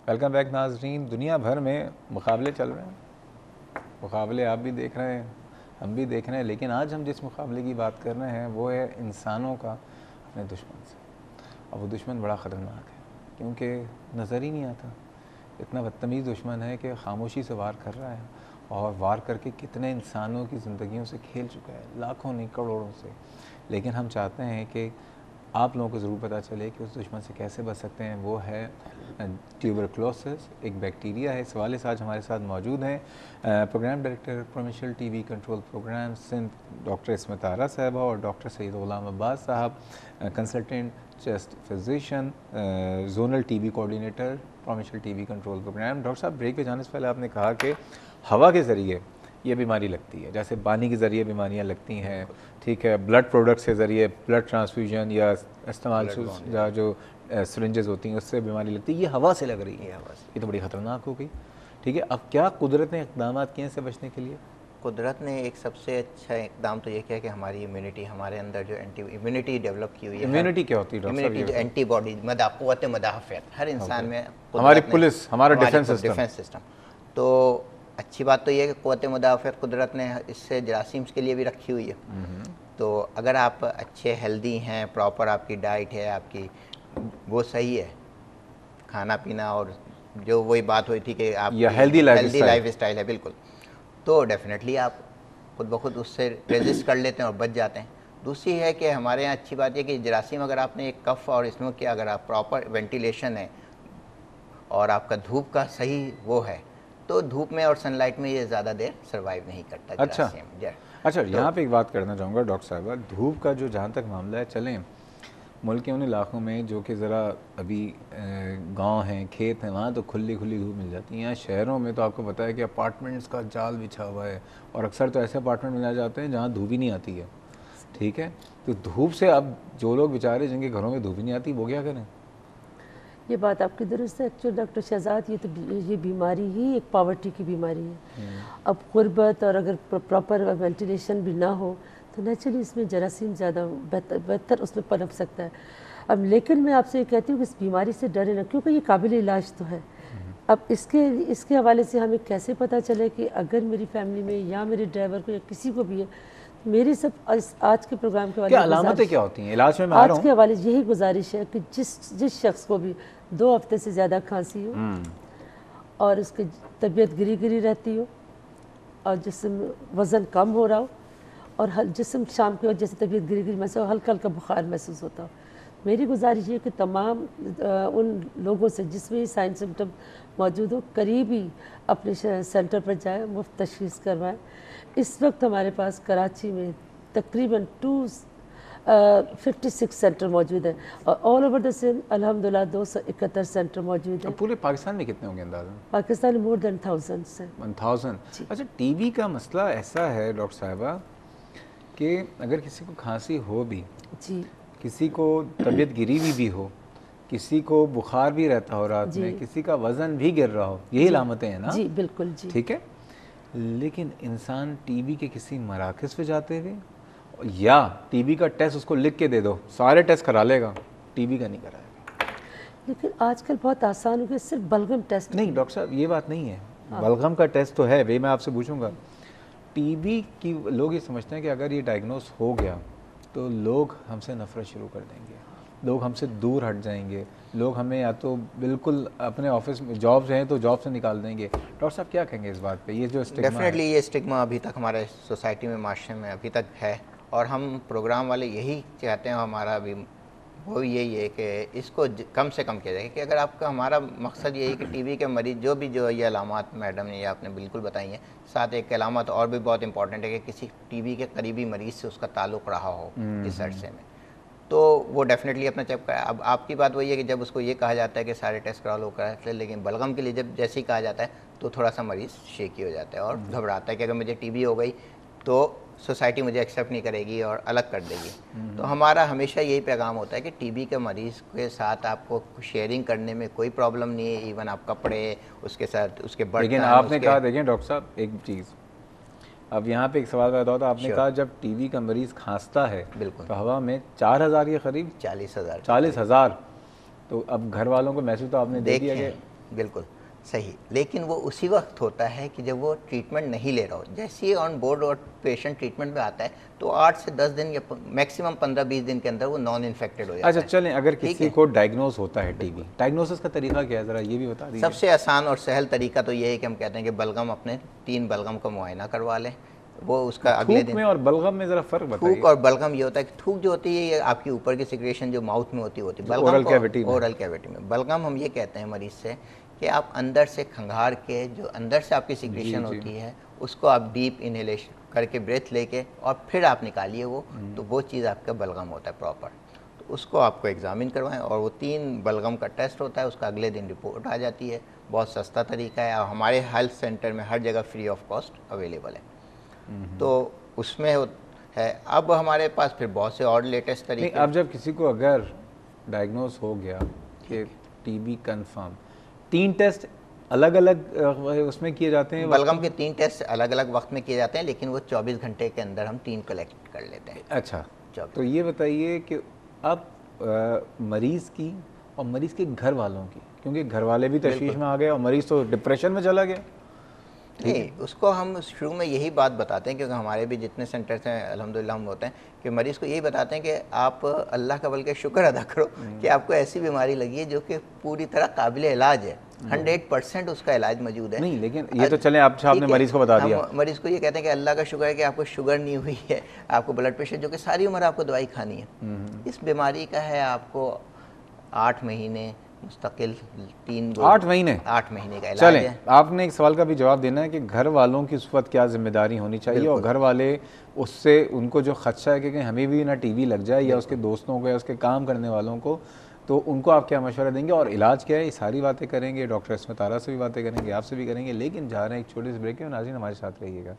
Welcome back नाजरीन। दुनिया भर में मुकाबले चल रहे हैं, मुकाबले आप भी देख रहे हैं, हम भी देख रहे हैं, लेकिन आज हम जिस मुकाबले की बात कर रहे हैं वो है इंसानों का अपने दुश्मन से। और वो दुश्मन बड़ा ख़तरनाक है क्योंकि नज़र ही नहीं आता। इतना बदतमीज़ दुश्मन है कि खामोशी से वार कर रहा है और वार करके कितने इंसानों की ज़िंदगियों से खेल चुका है, लाखों नहीं करोड़ों से। लेकिन हम चाहते हैं कि आप लोगों को ज़रूर पता चले कि उस दुश्मन से कैसे बच सकते हैं। वो है ट्यूबरक्लोसिस, एक बैक्टीरिया है। इस हवाले से आज हमारे साथ मौजूद हैं program director provincial TB control program Sindh doctor Ismat Ara साहबा और डॉक्टर सैयद गुलाम अब्बास साहब, consultant chest physician, zonal TB coordinator provincial TB control program. Doctor साहब, ब्रेक पे जाने से पहले आपने कहा कि हवा के ज़रिए ये बीमारी लगती है, जैसे पानी के ज़रिए बीमारियां लगती हैं, ठीक है, ब्लड प्रोडक्ट्स के ज़रिए ब्लड ट्रांसफ्यूजन या इस्तेमाल या जो सिरिंजेस होती हैं उससे बीमारी लगती है। ये हवा से लग रही है, ये तो बड़ी ख़तरनाक हो गई। ठीक है, अब क्या कुदरत ने इक़दाम किए हैं इससे बचने के लिए? कुदरत ने एक सबसे अच्छा इकदाम तो ये किया कि हमारी इम्यूनिटी, हमारे अंदर जो इम्यूनिटी डेवलप की हुई है। इम्यूनिटी क्या होती है डॉक्टर साहब? इम्यूनिटी जो एंटीबॉडी क़ुव्वत मदाफ़ियत हर इंसान में, हमारी पुलिस, हमारा डिफेंस सिस्टम। तो अच्छी बात तो ये है कि क़ुव्वत मदाफ़ियत कुदरत ने इससे जरासीम्स के लिए भी रखी हुई है। तो अगर आप अच्छे हेल्दी हैं, प्रॉपर आपकी डाइट है, आपकी वो सही है, खाना पीना, और जो वही बात हुई थी कि आप हेल्दी लाइफ स्टाइल है, बिल्कुल, तो डेफिनेटली आप खुद ब खुद उससे रेजिस्ट कर लेते हैं और बच जाते हैं। दूसरी है कि हमारे यहाँ अच्छी बात है कि जरासीम, अगर आपने एक कफ और स्मोक किया, अगर आप प्रॉपर वेंटिलेशन है और आपका धूप का सही वो है, तो धूप में और सनलाइट में ये ज़्यादा देर सर्वाइव नहीं करता। अच्छा, तो यहाँ पे एक बात करना चाहूँगा डॉक्टर साहब, धूप का जो जहाँ तक मामला है, चलें मुल्क के उन इलाकों में जो कि ज़रा अभी गांव हैं, खेत हैं, वहाँ तो खुली खुली धूप मिल जाती है। यहाँ शहरों में तो आपको पता है कि अपार्टमेंट्स का जाल बिछा हुआ है और अक्सर तो ऐसे अपार्टमेंट मिल जाते हैं जहाँ धूप ही नहीं आती है। ठीक है, तो धूप से अब जो लोग बेचारे जिनके घरों में धूप ही नहीं आती, वो क्या करें? ये बात आपकी दुरुस्त है एक्चुअली डॉक्टर शहजाद। ये बीमारी ही एक पॉवर्टी की बीमारी है। अब गुर्बत और अगर प्रॉपर वेंटिलेशन भी ना हो तो नेचुरली इसमें जरासीम ज़्यादा बेहतर उसमें पनप सकता है। अब लेकिन मैं आपसे ये कहती हूँ कि इस बीमारी से डरे ना, क्योंकि ये काबिल इलाज तो है। अब इसके हवाले से हमें कैसे पता चले कि अगर मेरी फैमिली में या मेरे ड्राइवर को या किसी को भी है, मेरी सब आज के प्रोग्राम के क्या अलामतें क्या होती हैं इलाज में? मैं आज के हवाले यही गुजारिश है कि जिस शख्स को भी 2 हफ्ते से ज़्यादा खांसी हो और उसकी तबीयत गिरी गिरी रहती हो और जिस्म वज़न कम हो रहा हो और जिस्म शाम के वक्त जैसे तबीयत गिरी गिरी महसूस हो, हल्का हल्का बुखार महसूस होता हो, मेरी गुजारिश ये कि तमाम उन लोगों से जिसमें ये साइन सिम्टम मौजूद हो, करीब ही अपने सेंटर पर जाए, मुफ्त तशख़ीस करवाएं। इस वक्त हमारे पास कराची में तकरीबन 256 सेंटर मौजूद है और ऑल ओवर द सिंध अल्हम्दुलिल्लाह 271 सेंटर मौजूद है। पूरे पाकिस्तान में कितने होंगे अंदाज़ा? पाकिस्तान में मोर देन 1000 से 1000। अच्छा, टीबी का मसला ऐसा है डॉक्टर साहिबा कि अगर किसी को खांसी हो भी जी, किसी को तबीयत गिरी भी हो, किसी को बुखार भी रहता हो रात में, किसी का वज़न भी गिर रहा हो, यही अलामतें हैं ना? जी बिल्कुल जी। ठीक है, लेकिन इंसान टीबी के किसी मराकज़ पे जाते हुए या टीबी का टेस्ट उसको लिख के दे दो, सारे टेस्ट करा लेगा, टीबी का नहीं कराएगा। लेकिन आजकल बहुत आसान हो गया, सिर्फ बलगम टेस्ट। नहीं डॉक्टर साहब, ये बात नहीं है। बलगम का टेस्ट तो है, वे मैं आपसे पूछूंगा। टीबी की लोग ये समझते हैं कि अगर ये डायग्नोस हो गया तो लोग हमसे नफरत शुरू कर देंगे, लोग हमसे दूर हट जाएंगे, लोग हमें या तो बिल्कुल अपने ऑफिस में जॉब हैं तो जॉब से निकाल देंगे। डॉक्टर साहब क्या कहेंगे इस बात पे? ये जो स्टिग्मा डेफिनेटली ये स्टिग्मा अभी तक हमारे सोसाइटी में, माशरे में अभी तक है और हम प्रोग्राम वाले यही चाहते हैं, हमारा भी वो यही है कि इसको कम से कम किया जाए। कि अगर आपका, हमारा मकसद यही है कि टीबी के मरीज़ जो ये अलामात मैडम ने, ये आपने बिल्कुल बताई हैं, साथ एक अलामत और भी बहुत इंपॉर्टेंट है कि किसी टीबी के करीबी मरीज़ से उसका ताल्लुक़ रहा हो इस अरसे में, तो वो डेफिनेटली अपना चेक कराए। अब आपकी बात वही है कि जब उसको ये कहा जाता है कि सारे टेस्ट करा लो, करा, लेकिन बलगम के लिए जब जैसे ही कहा जाता है तो थोड़ा सा मरीज़ शेकी हो जाता है और घबराता है कि अगर मुझे टीबी हो गई तो सोसाइटी मुझे एक्सेप्ट नहीं करेगी और अलग कर देगी। तो हमारा हमेशा यही पैगाम होता है कि टीबी के मरीज़ के साथ आपको शेयरिंग करने में कोई प्रॉब्लम नहीं है, इवन आप कपड़े उसके साथ, उसके बर्तन। लेकिन आपने कहा, देखें डॉक्टर साहब एक चीज़, अब यहाँ पे एक सवाल पैदा होता है, आपने कहा जब टीबी का मरीज़ खांसता है बिल्कुल तो हवा में 4000 के करीब 40,000 40,000, तो अब घर वालों को मैसेज तो आपने दे दिया कि बिल्कुल सही, लेकिन वो उसी वक्त होता है कि जब वो ट्रीटमेंट नहीं ले रहा हो। जैसे ही ऑन बोर्ड और पेशेंट ट्रीटमेंट में आता है तो 8 से 10 दिन या मैक्सिमम 15-20 दिन के अंदर वो नॉन इन्फेक्टेड हो जाता अच्छा है। चलें, अगर किसी को डायग्नोज होता है टीबी, डायग्नोसिस का तरीका क्या है, ज़रा ये भी बता दीजिए। सबसे आसान और सहल तरीका तो ये है कि हम कहते हैं कि बलगम, अपने 3 बलगम का मुआयना करवा लें। वो उसका अगले थूक दिन, में और बलगम में ज़रा फ़र्क बताइए। थूक और बलगम ये होता है कि थूक जो होती है ये आपकी ऊपर की सिक्रेशन जो माउथ में होती है, बलगम ओरल कैविटी में। ओरल कैविटी में। बलगम हम ये कहते हैं मरीज से कि आप अंदर से खंगार के जो अंदर से आपकी सिक्रेशन होती है उसको आप डीप इनहेलेशन करके ब्रेथ लेके और फिर आप निकालिए वो, तो वो चीज़ आपका बलगम होता है प्रॉपर। तो उसको आपको एग्जामिन करवाएं और वो 3 बलगम का टेस्ट होता है, उसका अगले दिन रिपोर्ट आ जाती है। बहुत सस्ता तरीका है और हमारे हेल्थ सेंटर में हर जगह फ्री ऑफ कॉस्ट अवेलेबल है। तो उसमें है। अब हमारे पास फिर बहुत से और लेटेस्ट तरीके। अब जब किसी को अगर डायग्नोज हो गया कि टीबी कंफर्म, 3 टेस्ट अलग अलग उसमें किए जाते हैं? बलगम के 3 टेस्ट अलग अलग वक्त में किए जाते हैं, लेकिन वो 24 घंटे के अंदर हम 3 कलेक्ट कर लेते हैं। अच्छा, तो ये बताइए कि अब मरीज़ की और मरीज़ के घर वालों की, क्योंकि घर वाले भी तशवीश में आ गए और मरीज़ तो डिप्रेशन में चला गया। नहीं, उसको हम शुरू में यही बात बताते हैं, क्योंकि हमारे भी जितने सेंटर्स हैं अल्हम्दुलिल्लाह हम होते हैं कि मरीज़ को यही बताते हैं कि आप अल्लाह का बल्कि शुक्र अदा करो कि आपको ऐसी बीमारी लगी है जो कि पूरी तरह काबिल इलाज है, 100% उसका इलाज मौजूद है। नहीं, लेकिन ये तो चले आपने मरीज़ को बता दिया। हम मरीज़ को ये कहते हैं कि अल्लाह का शुक्र है कि आपको शुगर नहीं हुई है, आपको ब्लड प्रेशर, जो कि सारी उम्र आपको दवाई खानी है। इस बीमारी का है आपको 8 महीने मुस्तकिल 8 महीने 8 महीने का इलाज चलें, है। आपने एक सवाल का भी जवाब देना है कि घर वालों की उस वक्त क्या जिम्मेदारी होनी चाहिए, और घर वाले उससे उनको जो खदशा है कि कहीं हमें भी ना टीबी लग जाए या उसके दोस्तों को या उसके काम करने वालों को, तो उनको आप क्या मशवरा देंगे और इलाज क्या है? ये सारी बातें करेंगे, डॉक्टर इसमें तारा से भी बातें करेंगे, आपसे भी करेंगे, लेकिन जा रहे हैं एक छोटे से ब्रेक में। नाज़रीन हमारे साथ रहिएगा।